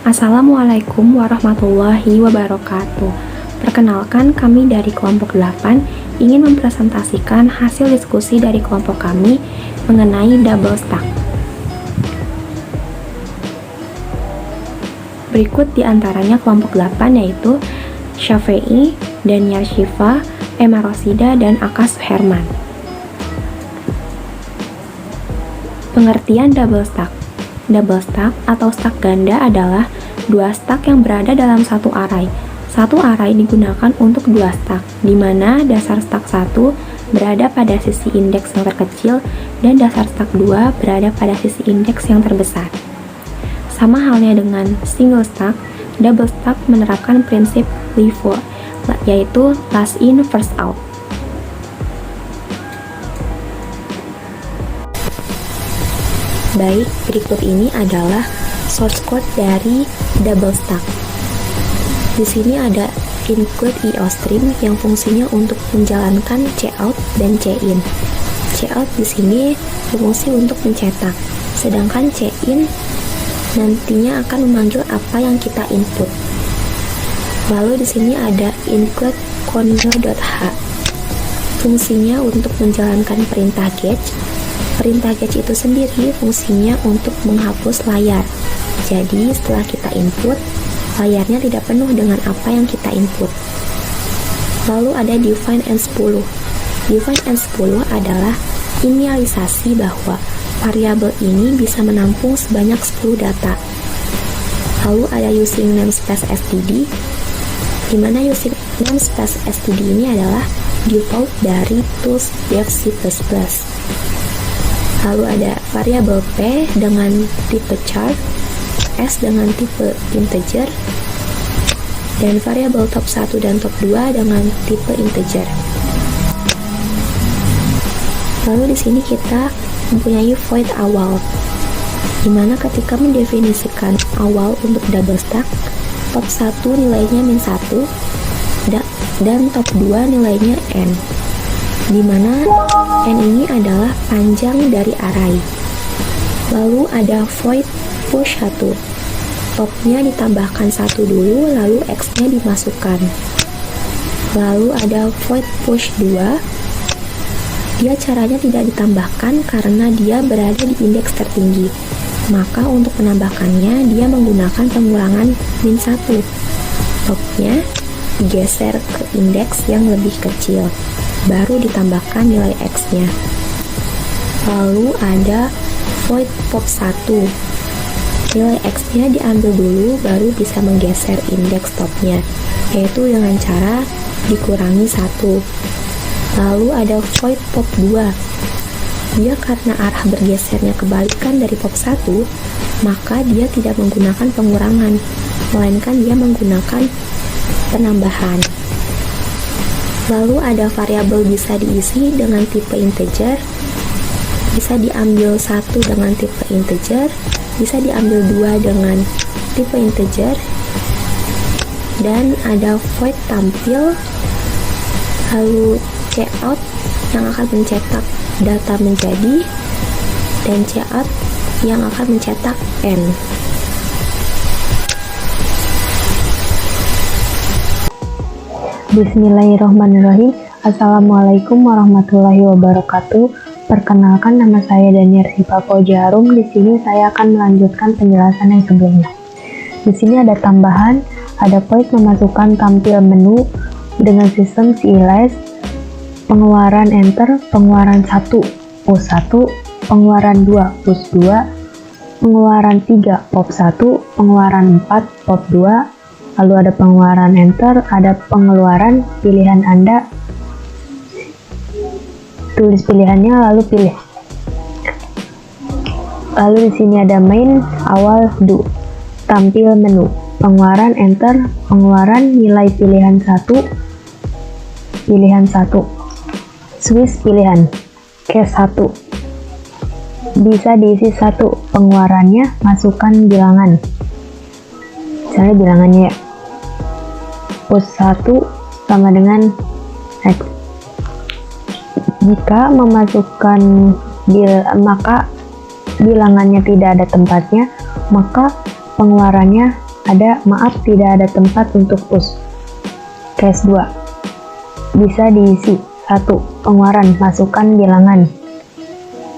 Assalamualaikum warahmatullahi wabarakatuh. Perkenalkan, kami dari kelompok 8 ingin mempresentasikan hasil diskusi dari kelompok kami mengenai double stack. Berikut diantaranya kelompok 8 yaitu Syafi'i, Daniar Syifa, Emma Rosida, dan Akas Herman. Pengertian double stack. Double stack atau stack ganda adalah dua stack yang berada dalam satu array. Satu array digunakan untuk dua stack, di mana dasar stack 1 berada pada sisi indeks yang terkecil dan dasar stack 2 berada pada sisi indeks yang terbesar. Sama halnya dengan single stack, double stack menerapkan prinsip LIFO, yaitu last in first out. Baik, berikut ini adalah source code dari double stack. Di sini ada include IOStream yang fungsinya untuk menjalankan cout dan cin. Cout di sini berfungsi untuk mencetak, sedangkan cin nantinya akan memanggil apa yang kita input. Lalu di sini ada include conno.h. Fungsinya untuk menjalankan perintah get. Perintah get itu sendiri fungsinya untuk menghapus layar. Jadi setelah kita input, layarnya tidak penuh dengan apa yang kita input. Lalu ada define N10. Define N10 adalah inisialisasi bahwa variabel ini bisa menampung sebanyak 10 data. Lalu ada using namespace std, di mana using namespace std ini adalah default dari tools dev C++. Lalu ada variabel P dengan tipe char, S dengan tipe integer, dan variabel top 1 dan top 2 dengan tipe integer. Lalu di sini kita mempunyai void awal, di mana ketika mendefinisikan awal untuk double stack, top 1 nilainya -1 dan top 2 nilainya n, di mana n ini adalah panjang dari array. Lalu ada void push 1, topnya ditambahkan 1 dulu, lalu x-nya dimasukkan. Lalu ada void push 2, dia caranya tidak ditambahkan karena dia berada di indeks tertinggi, maka untuk menambahkannya dia menggunakan pengurangan -1, topnya digeser ke indeks yang lebih kecil, baru ditambahkan nilai x-nya. Lalu ada void pop 1, nilai x-nya diambil dulu baru bisa menggeser indeks topnya, yaitu dengan cara dikurangi 1. Lalu ada void pop 2, dia karena arah bergesernya kebalikan dari pop 1, maka dia tidak menggunakan pengurangan, melainkan dia menggunakan penambahan. Lalu ada variabel bisa diisi dengan tipe integer, bisa diambil 1 dengan tipe integer, bisa diambil 2 dengan tipe integer, dan ada void tampil, lalu cout yang akan mencetak data menjadi, dan cout yang akan mencetak n. Bismillahirrahmanirrahim. Assalamualaikum warahmatullahi wabarakatuh. Perkenalkan, nama saya Daniar Syifa Jarum. Di sini saya akan melanjutkan penjelasan yang sebelumnya. Di sini ada tambahan, ada void memasukkan tampil menu dengan sistem CLS, pengeluaran enter, pengeluaran 1 push 1, pengeluaran 2 push 2, pengeluaran 3 pop 1, pengeluaran 4 pop 2. Lalu ada pengeluaran enter, ada pengeluaran pilihan Anda, tulis pilihannya lalu pilih. Lalu di sini ada main, awal, do, tampil menu, pengeluaran enter, pengeluaran nilai pilihan 1, switch pilihan, case 1, bisa diisi 1, pengeluarannya masukkan bilangan, misalnya bilangannya ya, push 1 sama dengan x. Jika memasukkan maka bilangannya tidak ada tempatnya, maka pengeluarannya ada maaf tidak ada tempat untuk push. Case 2. Bisa diisi. 1. Pengeluaran, masukkan bilangan.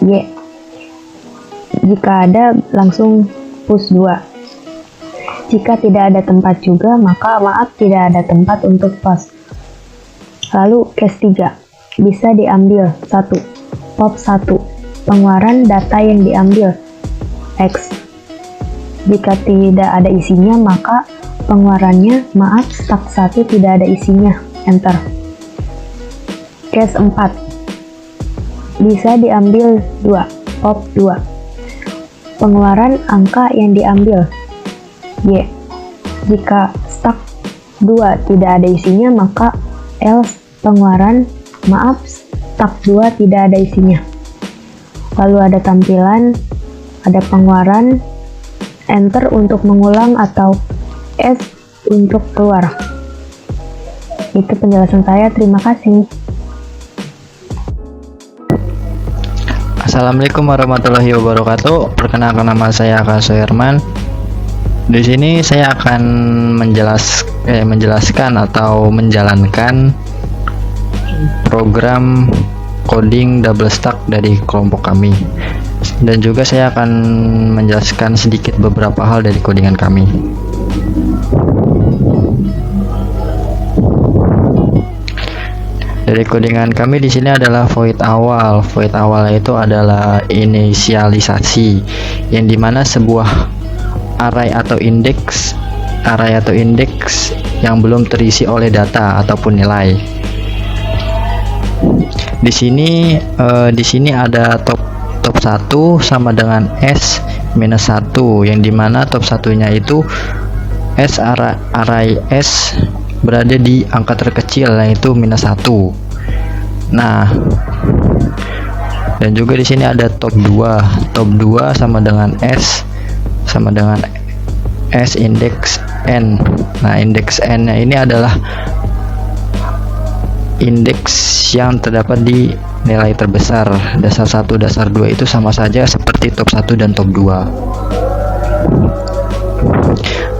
Y. Jika ada, langsung push 2. Jika tidak ada tempat juga, maka maaf tidak ada tempat untuk push. Lalu case 3. Bisa diambil. 1. Pop 1. Pengeluaran data yang diambil. X. Jika tidak ada isinya, maka pengeluarannya maaf stak 1 tidak ada isinya. Enter. Case 4. Bisa diambil 2. Pop 2. Pengeluaran angka yang diambil. Y. Jika stak 2 tidak ada isinya, maka else pengeluaran maaf stak 2 tidak ada isinya. Lalu ada tampilan, ada pengeluaran, enter untuk mengulang atau S untuk keluar. Itu penjelasan saya, terima kasih. Assalamualaikum warahmatullahi wabarakatuh. Perkenalkan, nama saya Kak Soerman. Di sini saya akan menjelaskan atau menjalankan program coding double stack dari kelompok kami, dan juga saya akan menjelaskan sedikit beberapa hal dari codingan kami. Dari codingan kami di sini adalah void awal. Void awal itu adalah inisialisasi, yang dimana sebuah array atau indeks yang belum terisi oleh data ataupun nilai. Di sini ada top 1 sama dengan S minus 1, yang dimana top satunya itu array S berada di angka terkecil, yaitu minus 1. Nah, dan juga di sini ada top 2. Top 2 sama dengan S indeks N. Nah, indeks N-nya ini adalah indeks yang terdapat di nilai terbesar. Dasar 1, dasar 2 itu sama saja seperti top 1 dan top 2.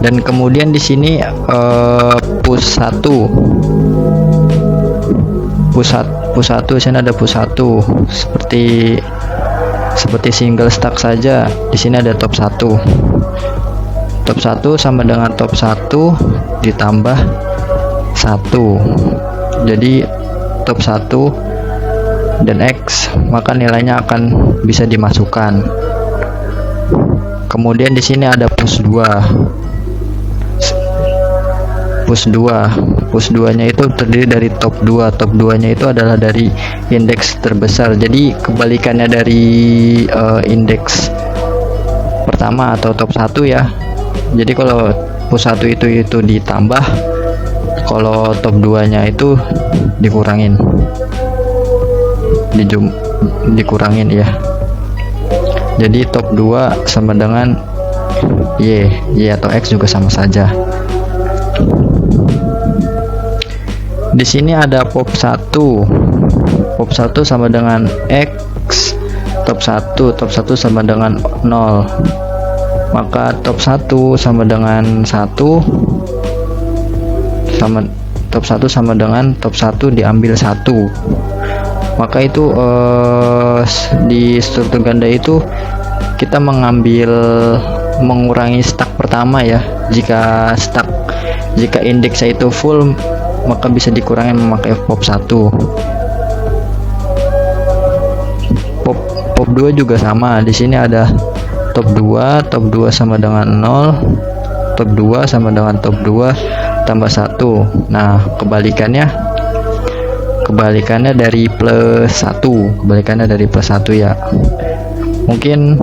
Dan kemudian di sini push 1. Push 1 sini ada push 1 seperti single stack saja. Di sini ada top 1. Top 1 sama dengan top 1 ditambah 1. Jadi top 1 dan X, maka nilainya akan bisa dimasukkan. Kemudian di sini ada push 2. Push 2-nya itu terdiri dari top 2. Top 2-nya itu adalah dari indeks terbesar. Jadi kebalikannya dari indeks pertama atau top 1 ya. Jadi kalau push 1 itu ditambah, kalau top 2-nya itu dikurangin. Dikurangin ya. Jadi top 2 sama dengan Y atau X juga sama saja. Di sini ada pop 1. Pop 1 sama dengan X. Top 1 sama dengan 0. Maka top 1 sama dengan 1 top 1 sama dengan top 1 diambil 1. Maka itu di struktur ganda itu kita mengurangi stack pertama ya. Jika indeksnya itu full, maka bisa dikurangi memakai pop 1. Pop 2 juga sama. Di sini ada top 2 sama dengan 0, top 2 sama dengan top 2 tambah 1. Nah, kebalikannya dari plus 1 ya. Mungkin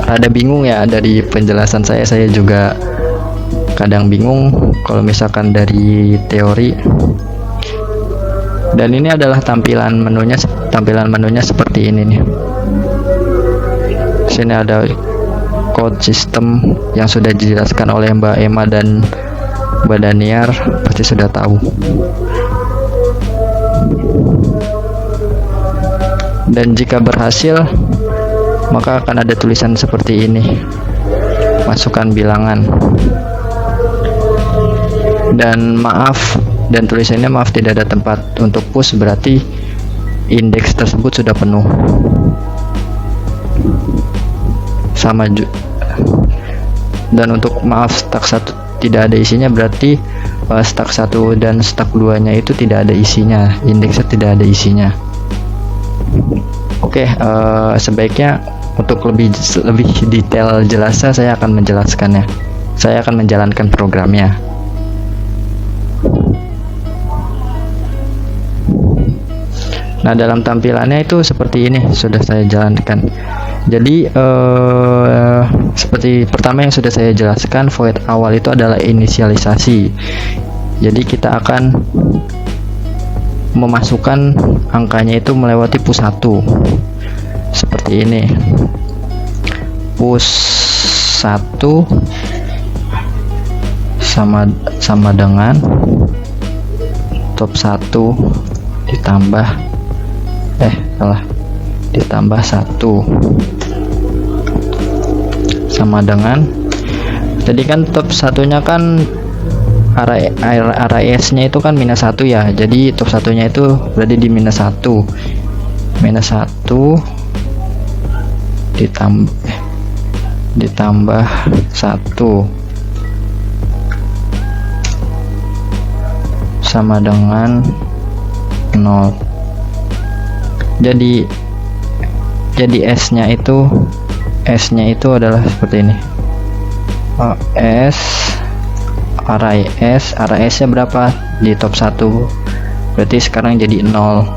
rada bingung ya dari penjelasan saya juga kadang bingung kalau misalkan dari teori. Dan ini adalah tampilan menunya seperti ini nih. Sini ada code sistem yang sudah dijelaskan oleh Mbak Emma dan Mbak Daniar, pasti sudah tahu. Dan jika berhasil, maka akan ada tulisan seperti ini. masukkan bilangan. Dan maaf, dan tulisannya maaf tidak ada tempat untuk push, berarti indeks tersebut sudah penuh. Dan untuk maaf stack 1 tidak ada isinya, berarti stack 1 dan stack 2 nya itu tidak ada isinya, indeksnya tidak ada isinya. Oke, sebaiknya untuk lebih detail jelasnya saya akan menjelaskannya. Saya akan menjalankan programnya. Nah, dalam tampilannya itu seperti ini, sudah saya jalankan. Jadi seperti pertama yang sudah saya jelaskan, void awal itu adalah inisialisasi. Jadi kita akan memasukkan angkanya itu melewati push 1 seperti ini. Push 1 sama dengan top 1 ditambah 1 sama dengan, jadi kan top 1-nya kan array S-nya itu kan -1 ya, jadi top 1-nya itu berarti di -1 ditambah 1 sama dengan 0. Jadi S-nya itu adalah seperti ini. Array S-nya berapa di top 1? Berarti sekarang jadi 0.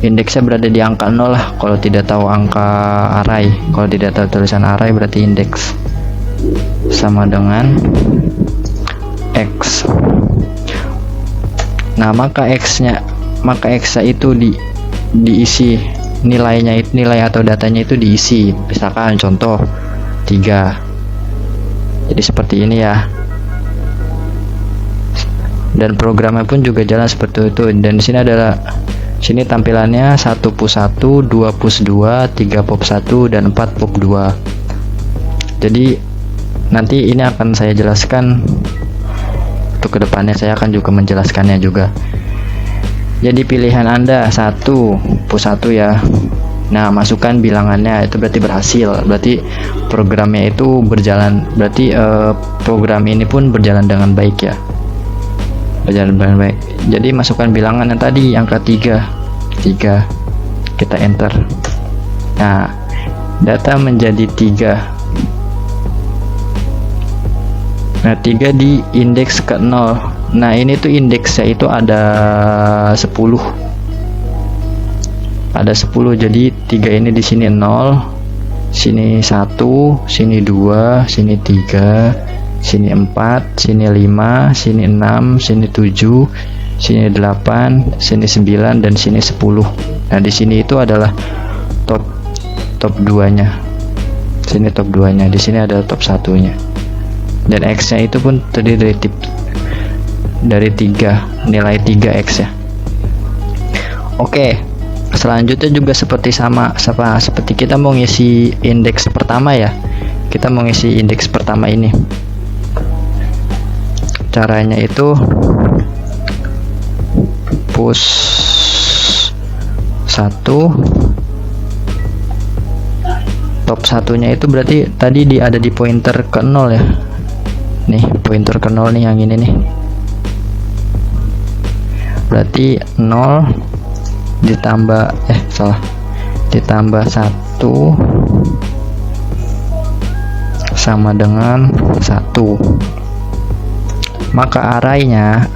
Indeksnya berada di angka 0 lah kalau tidak tahu angka array. Kalau tidak tahu tulisan array berarti indeks. Sama dengan X. Nah, maka X-nya itu diisi nilainya, nilai atau datanya itu diisi. Misalkan contoh 3. Jadi seperti ini ya. Dan programnya pun juga jalan seperti itu. Dan di sini sini tampilannya 1 push 1, 2 push 2, 3 pop 1 dan 4 pop 2. Jadi nanti ini akan saya jelaskan untuk kedepannya, saya akan juga menjelaskannya juga. Jadi pilihan Anda 1 push 1 ya. Nah, masukkan bilangannya, itu berarti berhasil, berarti programnya itu berjalan, berarti program ini pun berjalan dengan baik ya, berjalan dengan baik. Jadi masukkan bilangan yang tadi angka 3, kita enter. Nah, data menjadi 3. Nah, 3 di indeks ke 0. Nah, ini tuh indeksnya itu ada 10. Ada 10. Jadi 3 ini di sini 0, sini 1, sini 2, sini 3, sini 4, sini 5, sini 6, sini 7, sini 8, sini 9 dan sini 10. Nah, di sini itu adalah top 2-nya. Sini top 2-nya, di sini ada top 1-nya. Dan X-nya itu pun terdiri dari 3, nilai 3X ya. Oke, selanjutnya juga seperti seperti kita mau ngisi indeks pertama ya. Kita mau ngisi indeks pertama ini. Caranya itu push 1, top 1-nya itu berarti tadi ada di pointer ke 0 ya. Nih, pointer ke 0 nih, yang ini nih. Berarti 0 ditambah ditambah 1 sama dengan 1. Maka arraynya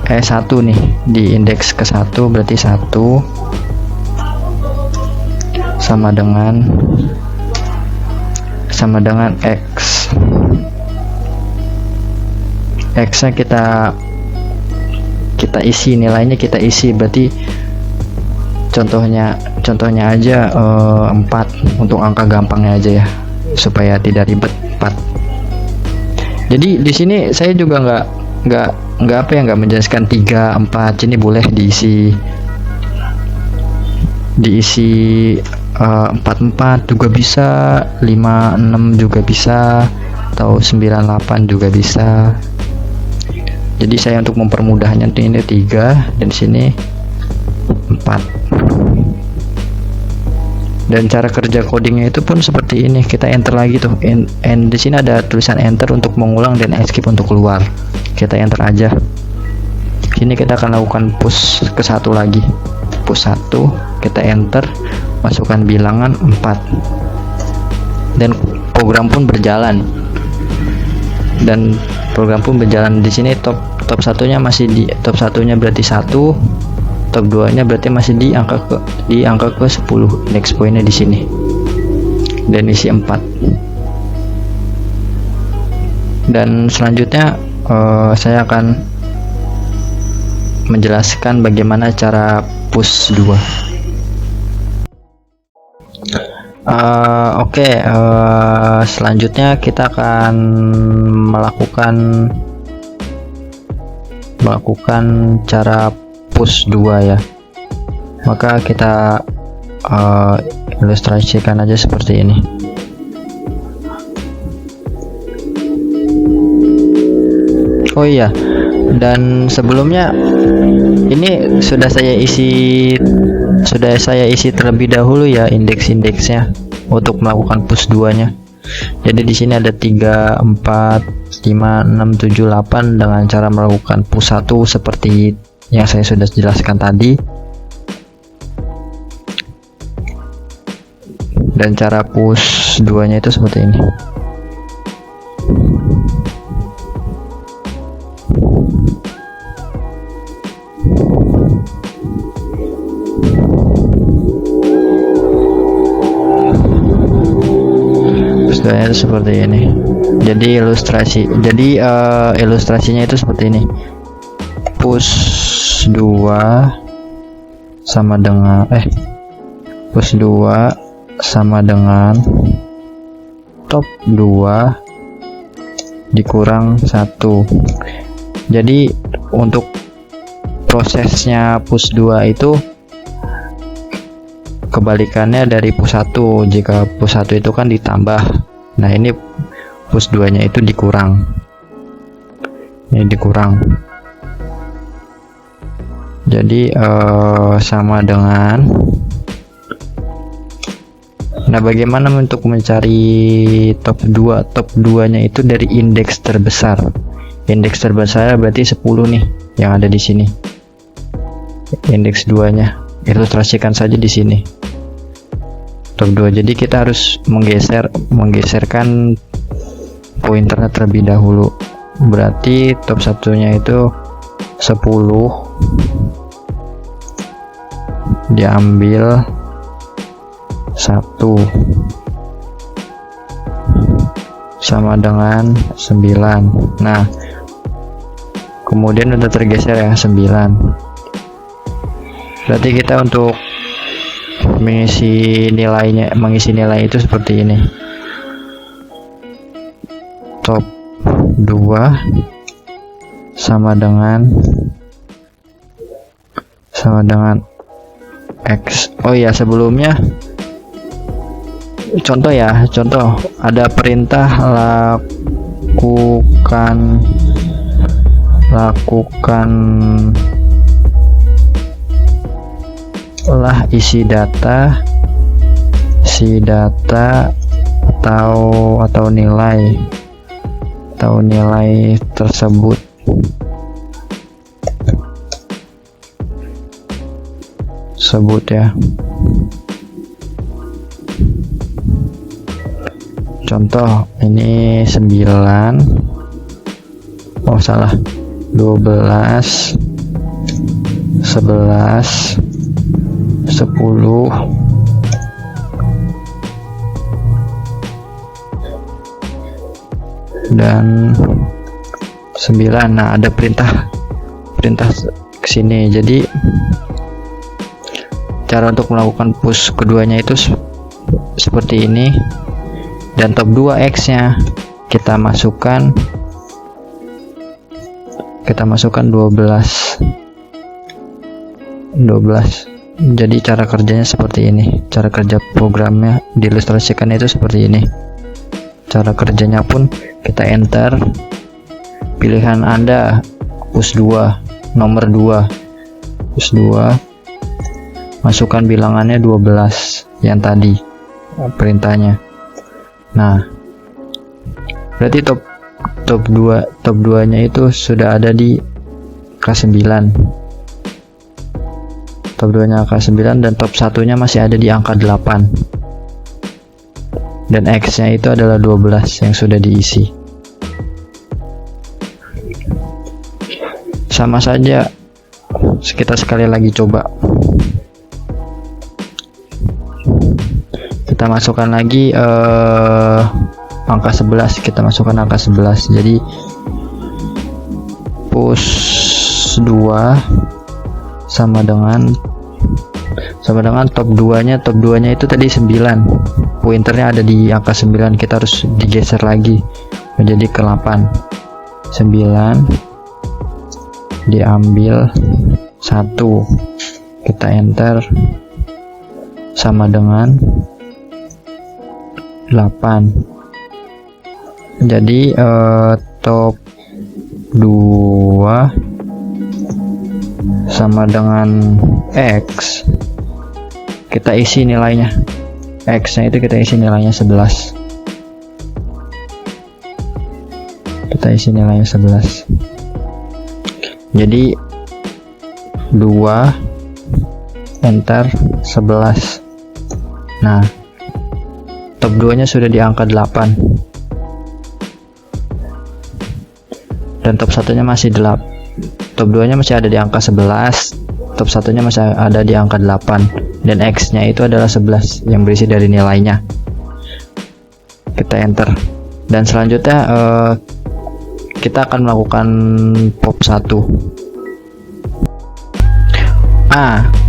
S1 nih, di indeks ke 1 berarti 1 sama dengan X. X-nya kita isi, nilainya kita isi, berarti contohnya aja 4 untuk angka gampangnya aja ya, supaya tidak ribet. 4. Jadi di sini saya juga nggak apa ya, nggak menjelaskan 3 4. Ini boleh diisi 44 juga bisa, 56 juga bisa, atau 98 juga bisa. Jadi saya untuk mempermudahnya ini 3 dan sini 4. Dan cara kerja codingnya itu pun seperti ini, kita enter lagi tuh, di sini ada tulisan enter untuk mengulang dan escape untuk keluar. Kita enter aja. Sini kita akan lakukan push ke 1 lagi, push 1, kita enter, masukkan bilangan 4, dan program pun berjalan. Di sini top satunya masih di top satunya berarti 1, top 2 nya berarti masih di angka ke 10. Next pointnya di sini dan isi 4. Dan selanjutnya saya akan menjelaskan bagaimana cara push 2. Selanjutnya kita akan melakukan cara push 2 ya. Maka kita ilustrasikan aja seperti ini. Oh iya, dan sebelumnya ini sudah saya isi terlebih dahulu ya indeks-indeksnya untuk melakukan push 2-nya. Jadi di sini ada 3, 4, 5, 6, 7, 8 dengan cara melakukan push 1 seperti yang saya sudah jelaskan tadi. Dan cara push 2-nya itu seperti ini. Itu seperti ini. Jadi ilustrasinya itu seperti ini. Push 2 sama dengan top 2 dikurang 1. Jadi untuk prosesnya push 2 itu kebalikannya dari push 1. Jika push 1 itu kan ditambah, nah ini push 2 nya itu dikurang. Ini dikurang. Jadi sama dengan, nah bagaimana untuk mencari top 2? Top 2 nya itu dari indeks terbesar. Indeks terbesar berarti 10 nih yang ada di sini. Indeks 2 nya ilustrasikan saja di sini. Top 2. Jadi kita harus menggeserkan pointernya terlebih dahulu. Berarti top satunya itu 10 diambil 1 sama dengan 9. Nah, kemudian udah tergeser ya 9. Berarti kita untuk mengisi nilai itu seperti ini. Top 2 sama dengan X. Oh ya, sebelumnya contoh ada perintah lakukanlah isi data atau nilai tersebut. Ya. Contoh ini 9. Oh salah. 12, 11, 10, dan 9. Nah, ada perintah ke sini. Jadi cara untuk melakukan push keduanya itu seperti ini. Dan top 2 X nya kita masukkan kita masukkan 12. Jadi cara kerjanya seperti ini, cara kerja programnya diilustrasikan itu seperti ini. Cara kerjanya pun kita enter pilihan Anda, push 2, nomor 2, push 2, masukkan bilangannya 12 yang tadi perintahnya. Nah, berarti top 2 nya itu sudah ada di kelas 9. Top 2 nya angka 9 dan top 1 nya masih ada di angka 8, dan X nya itu adalah 12 yang sudah diisi. Sama saja, kita sekali lagi coba. Kita masukkan lagi angka 11, kita masukkan angka 11. Jadi push 2 sama dengan top 2 nya itu tadi 9, pointernya ada di angka 9, kita harus digeser lagi menjadi ke 8. 9 diambil 1, kita enter sama dengan 8. Jadi top 2 sama dengan X, kita isi nilainya. X nya itu kita isi nilainya 11, kita isi nilainya 11. Jadi 2 enter 11. Nah, top 2 nya sudah di angka 8 dan top 1 nya masih 8. Top 2 nya masih ada di angka 11, top 1 nya masih ada di angka 8, dan X nya itu adalah 11 yang berisi dari nilainya. Kita enter, dan selanjutnya kita akan melakukan pop 1.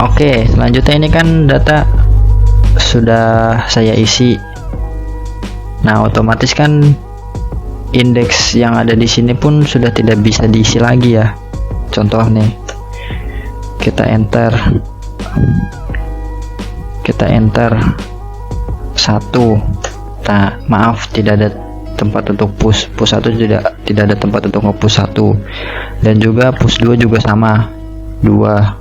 Oke, selanjutnya ini kan data sudah saya isi. Nah, otomatis kan indeks yang ada di sini pun sudah tidak bisa diisi lagi ya. Contoh nih, kita enter 1. Nah, maaf, tidak ada tempat untuk push 1, tidak ada tempat untuk nge-push 1, dan juga push 2 juga sama 2.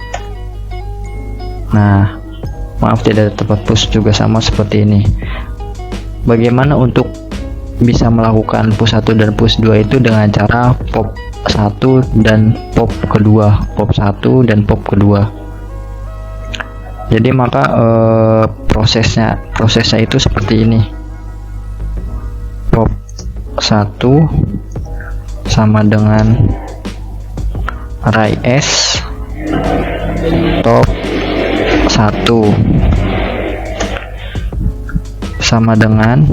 Nah, maaf, tidak ada tempat push juga sama seperti ini. Bagaimana untuk bisa melakukan push 1 dan push 2 itu dengan cara pop 1 dan pop kedua, pop 1 dan pop kedua. Jadi maka prosesnya itu seperti ini. Pop 1 sama dengan array S, top 1 sama dengan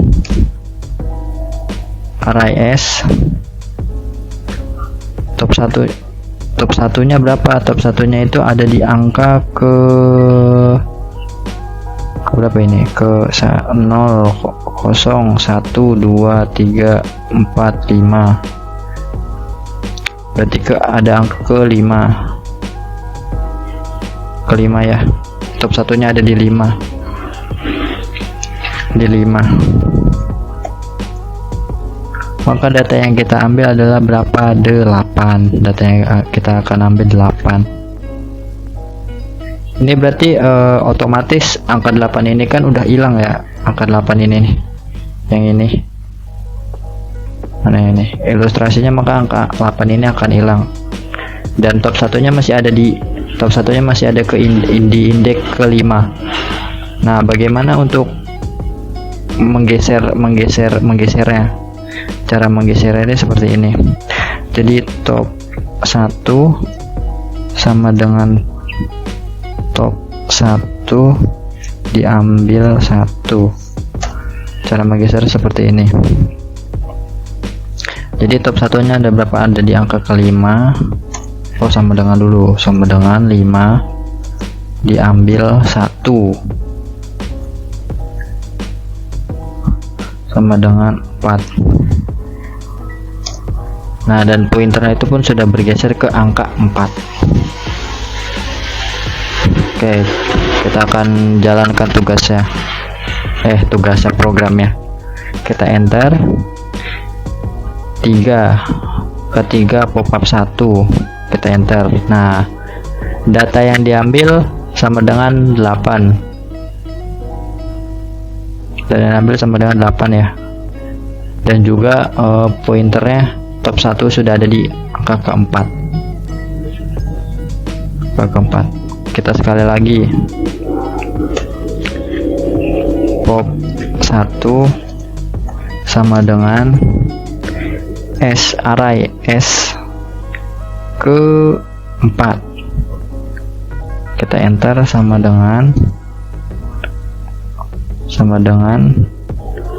array S, top 1 nya berapa? Top 1 nya itu ada di angka ke berapa ini? Ke 0, 0, 1, 2, 3, 4, 5. Berarti ada angka ke 5. Ke 5 ya. Top 1 nya ada di 5. Di 5. Maka data yang kita ambil adalah berapa? 8. Data yang kita akan ambil 8. Ini berarti otomatis angka 8 ini kan udah hilang ya. Angka 8 ini nih, yang ini mana ini ilustrasinya, maka angka 8 ini akan hilang, dan top 1 nya masih ada di di indeks ke-5. Nah, bagaimana untuk menggesernya? Cara menggesernya ini seperti ini. Jadi top 1 sama dengan top 1 diambil 1. Cara menggeser seperti ini. Jadi top 1 nya ada berapa? Ada di angka ke-5. Sama dengan 5 diambil 1 sama dengan 4. Nah, dan pointernya itu pun sudah bergeser ke angka 4. Oke, kita akan jalankan tugasnya. Tugasnya programnya. Kita enter. 3 ketiga pop-up 1. Kita enter. Nah, data yang diambil sama dengan 8. Dan yang diambil sama dengan 8 ya. Dan juga pointernya top 1 sudah ada di angka keempat. Kita sekali lagi. Pop 1 sama dengan S array S ke 4. Kita enter sama dengan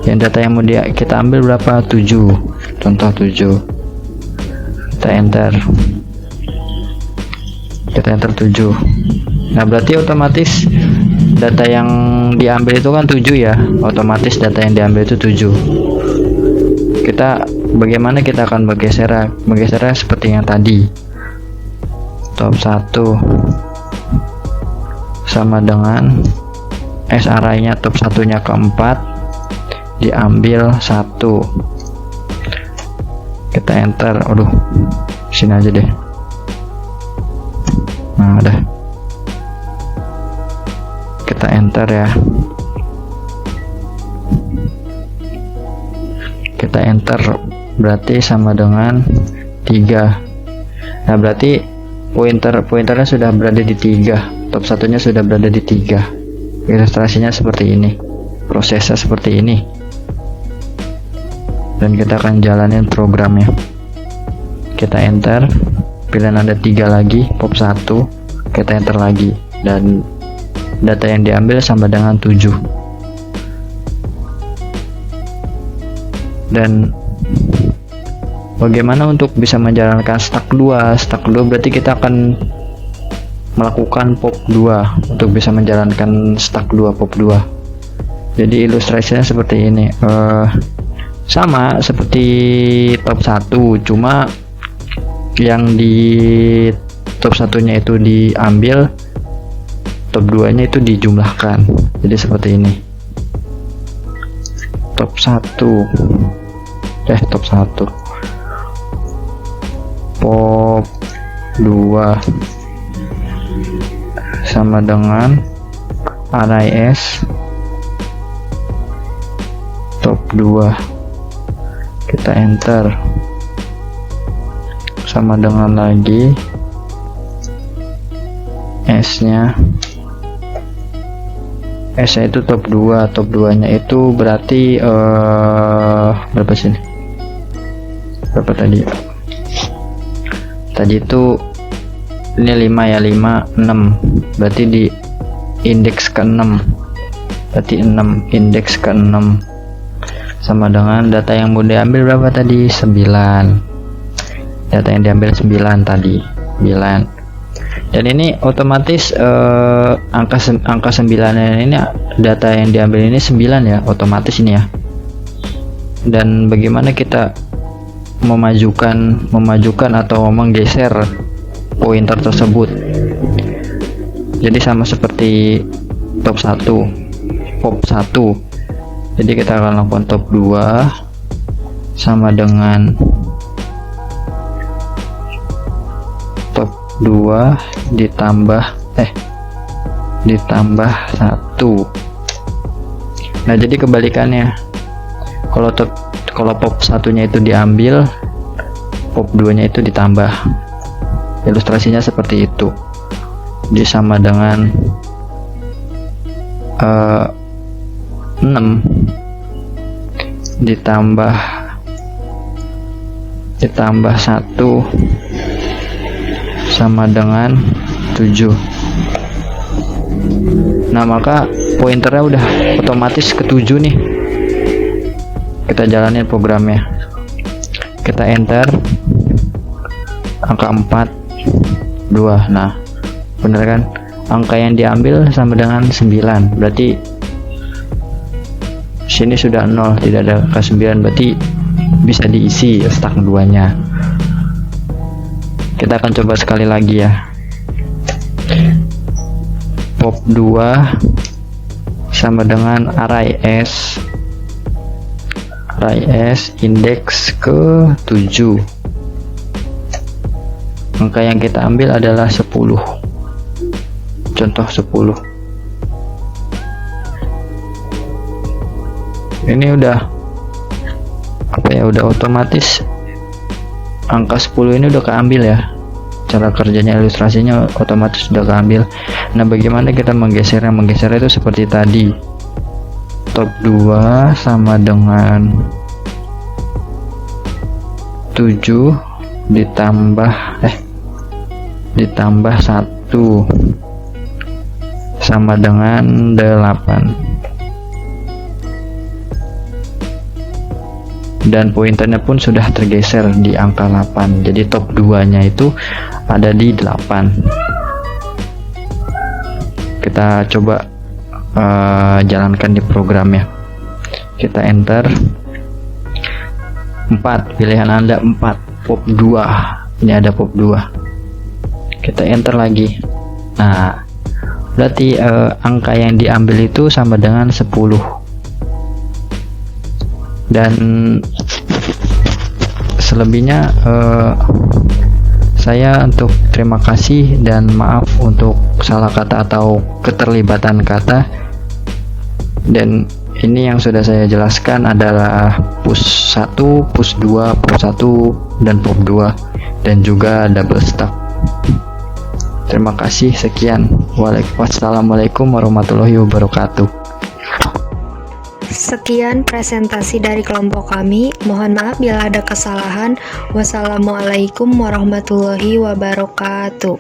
yang data yang mau kita ambil berapa? 7. Contoh 7. Kita enter 7. Nah, berarti otomatis data yang diambil itu kan 7 ya. Otomatis data yang diambil itu 7. Bagaimana kita akan bergesernya seperti yang tadi. Top 1 sama dengan S array-nya top 1-nya ke 4, diambil 1. Kita enter. Sini aja deh. Nah, udah. Kita enter ya. Kita enter berarti sama dengan 3. Nah, berarti pointernya sudah berada di 3. Top 1-nya sudah berada di 3. Ilustrasinya seperti ini. Prosesnya seperti ini. Dan kita akan jalanin programnya. Kita enter. Pilihan ada 3 lagi, pop 1. Kita enter lagi. Dan data yang diambil sama dengan 7. Dan bagaimana untuk bisa menjalankan stack 2? Stack 2 berarti kita akan melakukan pop 2 untuk bisa menjalankan stack 2 pop 2. Jadi ilustrasinya seperti ini. Sama seperti top 1, cuma yang di top 1-nya itu diambil, top 2-nya itu dijumlahkan. Jadi seperti ini. Top 1 pop 2 sama dengan array S top 2. Kita enter sama dengan lagi S-nya itu top 2. Top 2-nya itu berarti berapa sini? Berapa tadi? Tadi itu ini 5 ya, 5 6. Berarti di indeks ke-6. Berarti 6, indeks ke-6 sama dengan data yang mau diambil berapa tadi? 9. Data yang diambil 9 tadi. 9. Dan ini otomatis angka 9 ini data yang diambil ini 9 ya, otomatis ini ya. Dan bagaimana kita memajukan atau menggeser pointer tersebut? Jadi sama seperti top 1 pop 1. Jadi kita akan lakukan top 2 sama dengan top 2 ditambah 1. Nah, jadi kebalikannya. Kalau pop 1-nya itu diambil, pop 2-nya itu ditambah. Ilustrasinya seperti itu. Jadi sama dengan 6 ditambah 1 sama dengan 7. Nah, maka pointernya udah otomatis ke 7 nih. Kita jalanin programnya. Kita enter angka 4 2. Nah, bener kan? Angka yang diambil sama dengan 9. Berarti sini sudah 0, tidak ada angka 9. Berarti bisa diisi stack 2-nya. Kita akan coba sekali lagi ya. Pop 2 sama dengan array S indeks ke 7. Angka yang kita ambil adalah 10. Contoh 10. Ini udah udah otomatis angka 10 ini udah keambil ya. Cara kerjanya, ilustrasinya otomatis sudah keambil. Nah, bagaimana kita menggesernya? Menggesernya itu seperti tadi. Top 2 sama dengan 7 ditambah 1 sama dengan 8. Dan pointernya pun sudah tergeser di angka 8. Jadi top 2-nya itu ada di 8. Kita coba jalankan di programnya. Kita enter 4, pilihan Anda 4, pop 2. Ini ada pop 2. Kita enter lagi. Nah, berarti angka yang diambil itu sama dengan 10. Dan selebihnya saya untuk terima kasih dan maaf untuk salah kata atau keterlibatan kata. Dan ini yang sudah saya jelaskan adalah push 1, push 2, pop 1 dan pop 2, dan juga double stack. Terima kasih, sekian. Wassalamualaikum warahmatullahi wabarakatuh. Sekian presentasi dari kelompok kami. Mohon maaf bila ada kesalahan. Wassalamualaikum warahmatullahi wabarakatuh.